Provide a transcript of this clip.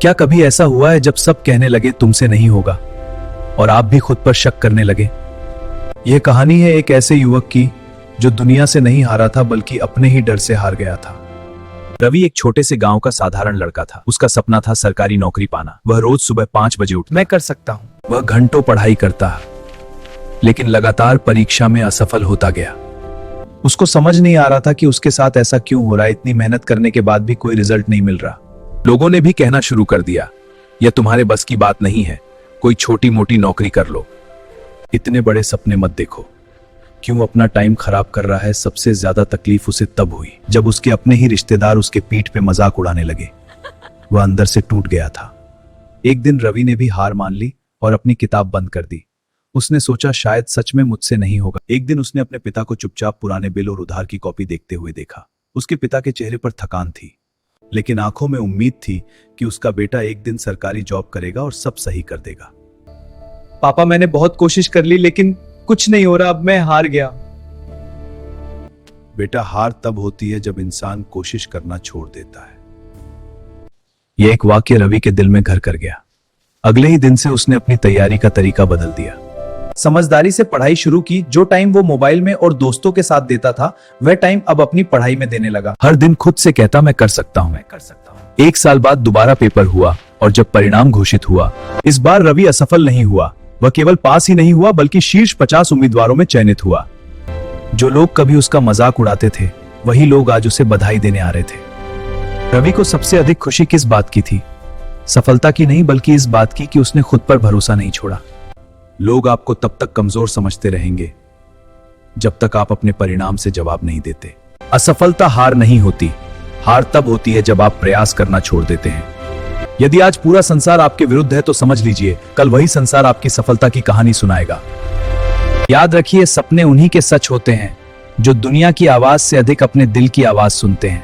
क्या कभी ऐसा हुआ है जब सब कहने लगे तुमसे नहीं होगा और आप भी खुद पर शक करने लगे? यह कहानी है एक ऐसे युवक की जो दुनिया से नहीं हारा था बल्कि अपने ही डर से हार गया था। रवि एक छोटे से गांव का साधारण लड़का था। उसका सपना था सरकारी नौकरी पाना। वह रोज सुबह 5 बजे उठता। मैं कर सकता हूँ। वह घंटों पढ़ाई करता, लेकिन लगातार परीक्षा में असफल होता गया। उसको समझ नहीं आ रहा था कि उसके साथ ऐसा क्यों हो रहा है। इतनी मेहनत करने के बाद भी कोई रिजल्ट नहीं मिल रहा। लोगों ने भी कहना शुरू कर दिया, यह तुम्हारे बस की बात नहीं है, कोई छोटी मोटी नौकरी कर लो, इतने बड़े सपने मत देखो। क्यों अपना टाइम खराब कर रहा है? सबसे ज्यादा तकलीफ उसे तब हुई जब उसके अपने ही रिश्तेदार उसके पीठ पे मजाक उड़ाने लगे। वह अंदर से टूट गया था। एक दिन रवि ने भी हार मान ली और अपनी किताब बंद कर दी। उसने सोचा शायद सच में मुझसे नहीं होगा। एक दिन उसने अपने पिता को चुपचाप पुराने बिल और उधार की कॉपी देखते हुए देखा। उसके पिता के चेहरे पर थकान थी, लेकिन आंखों में उम्मीद थी कि उसका बेटा एक दिन सरकारी जॉब करेगा और सब सही कर देगा। पापा, मैंने बहुत कोशिश कर ली लेकिन कुछ नहीं हो रहा, अब मैं हार गया। बेटा, हार तब होती है जब इंसान कोशिश करना छोड़ देता है। यह एक वाक्य रवि के दिल में घर कर गया। अगले ही दिन से उसने अपनी तैयारी का तरीका बदल दिया। समझदारी से पढ़ाई शुरू की। जो टाइम वो मोबाइल में और दोस्तों के साथ देता था, वह टाइम अब अपनी पढ़ाई में देने लगा। हर दिन खुद से कहता, मैं कर सकता हूं, मैं कर सकता हूं। 1 साल बाद दोबारा पेपर हुआ और जब परिणाम घोषित हुआ, इस बार रवि असफल नहीं हुआ। वह केवल पास ही नहीं हुआ बल्कि शीर्ष 50 उम्मीदवारों में चयनित हुआ। जो लोग कभी उसका मजाक उड़ाते थे, वही लोग आज उसे बधाई देने आ रहे थे। रवि को सबसे अधिक खुशी किस बात की थी? सफलता की नहीं, बल्कि इस बात की कि उसने खुद पर भरोसा नहीं छोड़ा। लोग आपको तब तक कमजोर समझते रहेंगे जब तक आप अपने परिणाम से जवाब नहीं देते। असफलता हार नहीं होती, हार तब होती है जब आप प्रयास करना छोड़ देते हैं। यदि आज पूरा संसार आपके विरुद्ध है तो समझ लीजिए कल वही संसार आपकी सफलता की कहानी सुनाएगा। याद रखिए, सपने उन्हीं के सच होते हैं जो दुनिया की आवाज से अधिक अपने दिल की आवाज सुनते हैं।